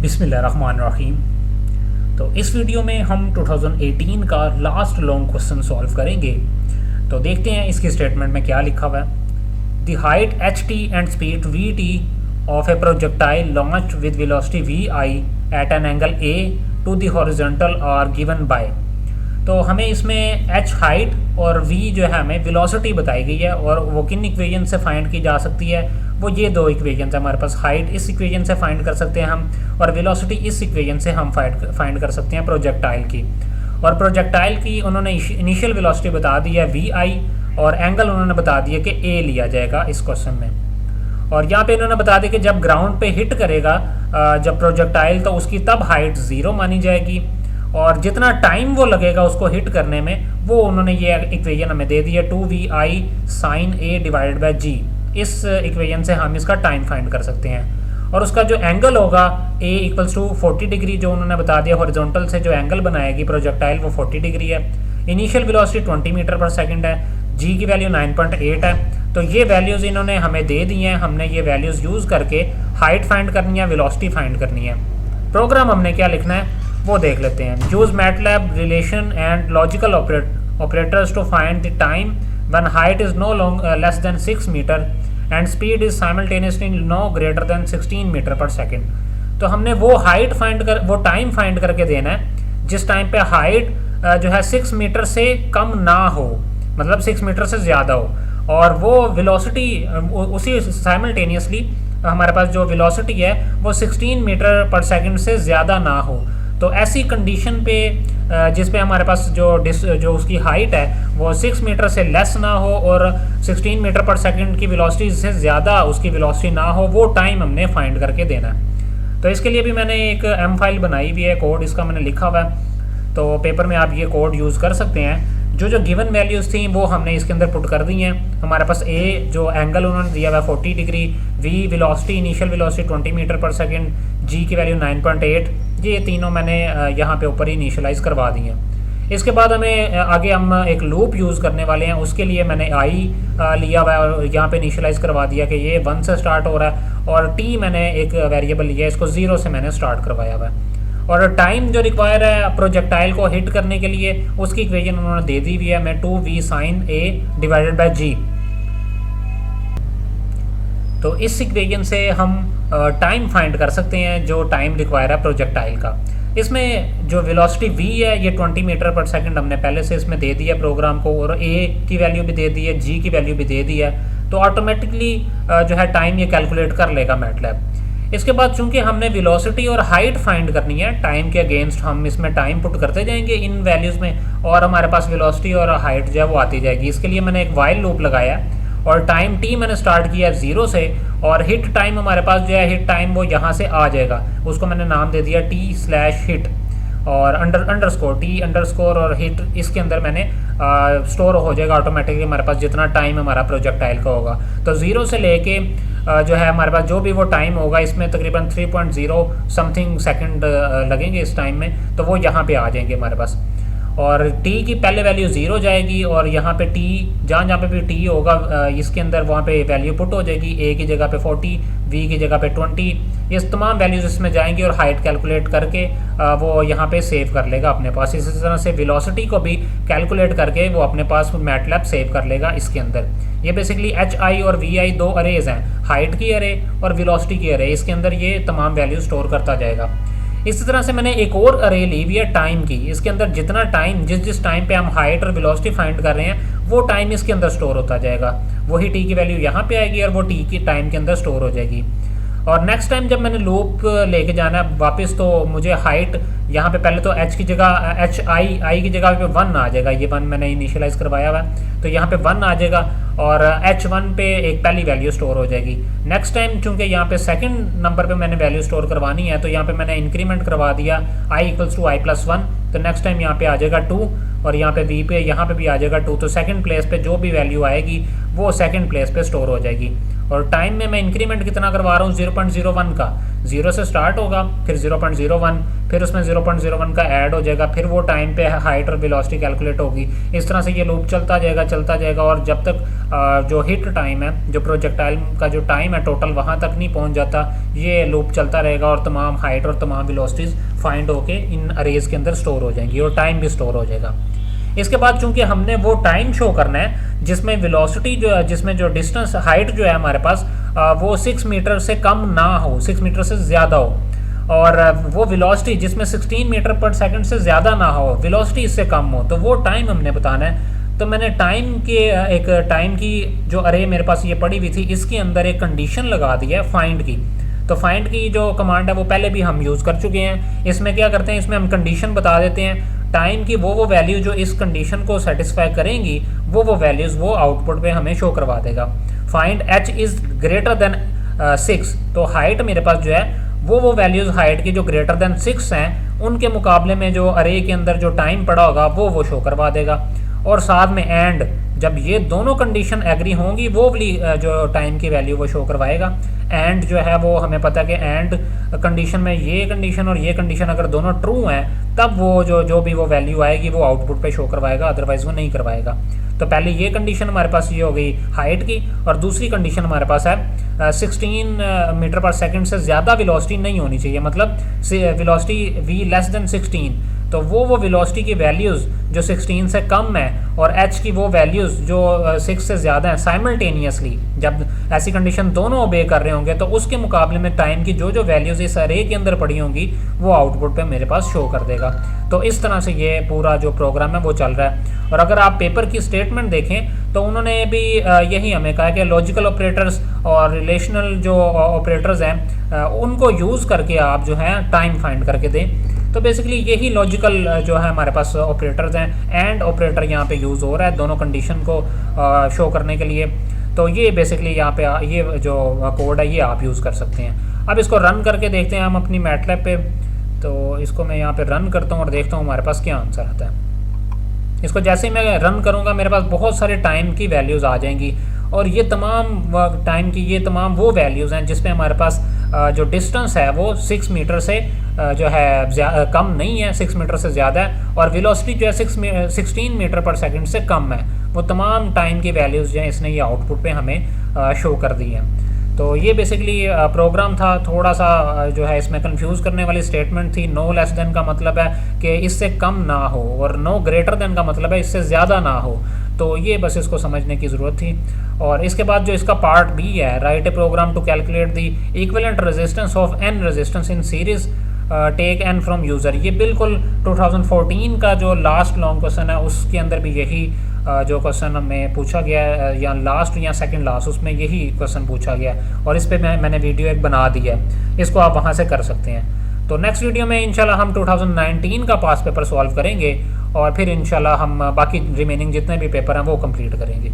बिस्मिल्लाहिर्रहमानिर्रहीम। तो इस वीडियो में हम 2018 का लास्ट लॉन्ग क्वेश्चन सॉल्व करेंगे। तो देखते हैं इसकी स्टेटमेंट में क्या लिखा हुआ है। The height h t and speed v t of a projectile launched with velocity v i at an angle a to the horizontal are given by. तो हमें इसमें h हाइट और v जो है हमें वेलोसिटी बताई गई है, और वो किन इक्वेशन से फाइंड की जा सकती है, वो ये दो इक्वेशन है हमारे पास। हाइट इस इक्वेशन से फाइंड कर सकते हैं हम, और वेलोसिटी इस इक्वेशन से हम फाइंड कर सकते हैं प्रोजेक्टाइल की। और प्रोजेक्टाइल की उन्होंने इनिशियल वेलोसिटी बता दी है वी आई, और एंगल उन्होंने बता दिया कि a लिया जाएगा इस क्वेश्चन में। और यहाँ पे इन्होंने बता दिया कि जब ग्राउंड पे हिट करेगा जब प्रोजेक्टाइल, तो उसकी तब हाइट 0 मानी जाएगी, और जितना टाइम वो लगेगा उसको हिट करने में, वो उन्होंने ये इक्वेशन हमें दे दी है 2vi sin a divided by g। इस इक्वेशन से हम इसका टाइम फाइंड कर सकते हैं। और उसका जो एंगल होगा a इक्वल्स टू 40 डिग्री, जो उन्होंने बता दिया हॉरिजॉन्टल से जो एंगल बनाएगी प्रोजेक्टाइल वो 40 डिग्री है। Initial velocity 20 metre per second है, g की वैल्यू 9.8 है। तो ये वैल्यूज़ इन्होंने हमें दे दी हैं, हमने ये वैल्यूज़ यूज़ करके हाइट फाइंड करनी है, वेलोसिटी फाइंड करनी है। प्रोग्राम हमने क्या लिखना है वो देख लेते हैं। Use MATLAB relation and logical operators to find the time when height is no less than 6 metre and speed is simultaneously no greater than 16 metre per second. तो हमने वो हाइट वो टाइम फाइंड करके देना है जिस टाइम पे height जो है 6 मीटर से कम ना हो, मतलब 6 मीटर से ज़्यादा हो, और वो वेलोसिटी उसी साइमल्टेनियसली हमारे पास जो वेलोसिटी है वो 16 मीटर पर सेकंड से ज़्यादा ना हो। तो ऐसी कंडीशन पे जिस पे हमारे पास जो उसकी हाइट है वो 6 मीटर से लेस ना हो और 16 मीटर पर सेकंड की वेलोसिटी से ज़्यादा उसकी वेलोसिटी ना हो, वो टाइम हमने फाइंड करके देना है। तो इसके लिए भी मैंने एक एम फाइल बनाई हुई है, कोड इसका मैंने लिखा हुआ है। तो पेपर में आप ये कोड यूज़ कर सकते हैं। जो गिवन वैल्यूज़ थी वो हमने इसके अंदर पुट कर दी हैं। हमारे पास a जो एंगल उन्होंने दिया हुआ है 40 degree, v velocity initial velocity 20 metre per second, g की वैल्यू 9.8, ये तीनों मैंने यहाँ पे ऊपर ही इनिशियलाइज़ करवा दी हैं। इसके बाद हमें आगे हम एक लूप यूज़ करने वाले हैं, उसके लिए मैंने i लिया हुआ है और यहाँ पे इनिशियलाइज़ करवा दिया कि ये 1 से स्टार्ट हो रहा है, और t मैंने एक वेरिएबल लिया है, इसको 0 से मैंने स्टार्ट करवाया हुआ है। और टाइम जो रिक्वायर है प्रोजेक्टाइल को हिट करने के लिए उसकी इक्वेशन उन्होंने दे दी हुई है, मैं 2v sin a divided by g। तो इस इक्वेशन से हम टाइम फाइंड कर सकते हैं जो टाइम रिक्वायर है प्रोजेक्टाइल का। इसमें जो वेलोसिटी v है ये 20 मीटर पर सेकंड हमने पहले से इसमें दे दिया प्रोग्राम को, और a की वैल्यू भी दे दी है, g की वैल्यू भी दे दी है। तो ऑटोमेटिकली जो है टाइम ये कैलकुलेट कर लेगा मैटलैब। इसके बाद चूंकि हमने वेलोसिटी और हाइट फाइंड करनी है, टाइम के अगेंस्ट हम इसमें टाइम पुट करते जाएंगे इन वैल्यूज़ में, और हमारे पास वेलोसिटी और हाइट जो है वो आती जाएगी। इसके लिए मैंने एक वाइल लूप लगाया और टाइम t मैंने स्टार्ट किया 0 से, और हिट टाइम हमारे पास जो है हिट टाइम वो यहाँ से आ जाएगा, उसको मैंने नाम दे दिया t/hit, और अंडरस्कोर t अंडरस्कोर और हिट इसके अंदर मैंने स्टोर हो जाएगा ऑटोमेटिकली हमारे पास जितना टाइम हमारा प्रोजेक्टाइल का होगा। तो 0 से लेके जो है हमारे पास जो भी वो टाइम होगा, इसमें तकरीबन 3.0 समथिंग सेकंड लगेंगे इस टाइम में, तो वो यहाँ पे आ जाएंगे हमारे पास। और t की पहले वैल्यू 0 जाएगी, और यहाँ पे t जहाँ पे भी t होगा इसके अंदर वहाँ पे वैल्यू पुट हो जाएगी। a की जगह पे 40, v की जगह पे 20, ये तमाम वैल्यूज़ इसमें जाएंगी, और हाइट कैलकुलेट करके वो यहाँ पे सेव कर लेगा अपने पास। इसी तरह से वेलोसिटी को भी कैलकुलेट करके वो अपने पास मैटलैब सेव कर लेगा इसके अंदर। ये बेसिकली hi और vi दो अरेज हैं, हाइट की अरे और वेलोसिटी की अरे, इसके अंदर ये तमाम वैल्यू स्टोर करता जाएगा। इसी तरह से मैंने एक और अरे ली हुई है टाइम की, इसके अंदर जितना टाइम जिस टाइम पे हम हाइट और वेलोसिटी फाइंड कर रहे हैं वो टाइम इसके अंदर स्टोर होता जाएगा। वही t की वैल्यू यहाँ पे आएगी और वो t की टाइम के अंदर स्टोर हो जाएगी। और नेक्स्ट टाइम जब मैंने लूप लेके जाना है वापस, तो मुझे हाइट यहाँ पे पहले तो h की जगह i की जगह पे 1 आ जाएगा, ये 1 मैंने इनिशियलाइज़ करवाया हुआ है, तो यहाँ पे 1 आ जाएगा, और h1 पे एक पहली वैल्यू स्टोर हो जाएगी। नेक्स्ट टाइम चूंकि यहाँ पे सेकंड नंबर पे मैंने वैल्यू स्टोर करवानी है, तो यहाँ पे मैंने इंक्रीमेंट करवा दिया i इक्वल्स टू i+1, तो नेक्स्ट टाइम यहाँ पे आ जाएगा 2, और यहाँ पे v पे यहाँ पे भी आ जाएगा 2। तो सेकंड प्लेस पे जो भी वैल्यू आएगी वो सेकंड प्लेस पे स्टोर हो जाएगी। और टाइम में मैं इंक्रीमेंट कितना करवा रहा हूँ 0.01 का, 0 से स्टार्ट होगा, फिर 0.01, फिर उसमें 0.01 का ऐड हो जाएगा, फिर वो टाइम पे हाइट और वेलोसिटी कैलकुलेट होगी। इस तरह से ये लूप चलता जाएगा, और जब तक जो हिट टाइम है, जो प्रोजेक्टाइल का जो टाइम है टोटल वहाँ तक नहीं पहुँच जाता, ये लूप चलता रहेगा और तमाम हाइट और तमाम वेलोसिटीज़ फाइंड होके इन अरेज के अंदर स्टोर हो जाएंगी और टाइम भी स्टोर हो जाएगा। इसके बाद चूंकि हमने वो टाइम शो करना है जिसमें वेलोसिटी जो है, जिसमें जो डिस्टेंस हाइट जो है हमारे पास वो 6 मीटर से कम ना हो, 6 मीटर से ज़्यादा हो, और वो वेलोसिटी जिसमें 16 मीटर पर सेकंड से ज़्यादा ना हो, वेलोसिटी इससे कम हो, तो वो टाइम हमने बताना है। तो मैंने टाइम के एक टाइम की जो अरे मेरे पास ये पड़ी हुई थी, इसके अंदर एक कंडीशन लगा दी है फाइंड की। तो फाइंड की जो कमांड है वो पहले भी हम यूज़ कर चुके हैं। इसमें क्या करते हैं, इसमें हम कंडीशन बता देते हैं, टाइम की वो वैल्यू जो इस कंडीशन को सेटिस्फाई करेंगी वो वैल्यूज़ वो आउटपुट पे हमें शो करवा देगा। Find h is greater than 6, तो हाइट मेरे पास जो है वो वैल्यूज़ हाइट की जो ग्रेटर देन 6 हैं उनके मुकाबले में जो अरे के अंदर जो टाइम पड़ा होगा वो शो करवा देगा। और साथ में एंड, जब ये दोनों कंडीशन एग्री होंगी वो वाली जो टाइम की वैल्यू वो शो करवाएगा। एंड जो है वो हमें पता है कि एंड कंडीशन में ये कंडीशन और ये कंडीशन अगर दोनों ट्रू हैं तब वो जो भी वो वैल्यू आएगी वो आउटपुट पे शो करवाएगा, अदरवाइज वो नहीं करवाएगा। तो पहले ये कंडीशन हमारे पास ये हो गई हाइट की, और दूसरी कंडीशन हमारे पास है 16 मीटर पर सेकंड से ज़्यादा वेलोसिटी नहीं होनी चाहिए, मतलब वेलोसिटी v लेस देन 16, तो वो वेलोसिटी की वैल्यूज़ जो 16 से कम है और h की वो वैल्यूज़ जो 6 से ज़्यादा है, साइमल्टेनियसली जब ऐसी कंडीशन दोनों ओबे कर रहे होंगे तो उसके मुकाबले में टाइम की जो वैल्यूज़ इस अरे के अंदर पड़ी होंगी वो आउटपुट पे मेरे पास शो कर देगा। तो इस तरह से ये पूरा जो प्रोग्राम है वो चल रहा है। और अगर आप पेपर की स्टेटमेंट देखें तो उन्होंने भी यही हमें कहा कि लॉजिकल ऑपरेटर्स और रिलेशनल जो ऑपरेटर्स हैं उनको यूज़ करके आप जो है टाइम फाइंड करके दें। तो बेसिकली यही लॉजिकल जो है हमारे पास ऑपरेटर्स हैं। एंड ऑपरेटर यहाँ पे यूज़ हो रहा है दोनों कंडीशन को शो करने के लिए। तो ये बेसिकली यहाँ पे ये जो कोड है ये आप यूज़ कर सकते हैं। अब इसको रन करके देखते हैं हम अपनी मैटलैब पे। तो इसको मैं यहाँ पे रन करता हूँ और देखता हूँ हमारे पास क्या आंसर आता है। इसको जैसे ही मैं रन करूँगा मेरे पास बहुत सारे टाइम की वैल्यूज़ आ जाएंगी, और ये तमाम टाइम की ये तमाम वो वैल्यूज़ हैं जिसमें हमारे पास जो डिस्टेंस है वो 6 मीटर से जो है कम नहीं है, 6 मीटर से ज़्यादा है, और वेलोसिटी जो है 16 मीटर पर सेकंड से कम है। वो तमाम टाइम की वैल्यूज़ जो हैं इसने ये आउटपुट पे हमें शो कर दी हैं। तो ये बेसिकली प्रोग्राम था। थोड़ा सा जो है इसमें कंफ्यूज करने वाली स्टेटमेंट थी। नो लेस देन का मतलब है कि इससे कम ना हो, और नो ग्रेटर देन का मतलब है इससे ज़्यादा ना हो। तो ये बस इसको समझने की ज़रूरत थी। और इसके बाद जो इसका पार्ट बी है, write a program to calculate the equivalent resistance of n resistance in series take n from user. ये बिल्कुल 2014 का जो लास्ट लॉन्ग क्वेश्चन है उसके अंदर भी यही जो क्वेश्चन हमें पूछा गया है, या लास्ट या सेकंड लास्ट, उसमें यही क्वेश्चन पूछा गया है, और इस पे मैंने वीडियो एक बना दी है, इसको आप वहाँ से कर सकते हैं। तो नेक्स्ट वीडियो में इंशाल्लाह हम 2019 का पास पेपर सॉल्व करेंगे, और फिर इंशाल्लाह हम बाकी रिमेनिंग जितने भी पेपर हैं वो कंप्लीट करेंगे।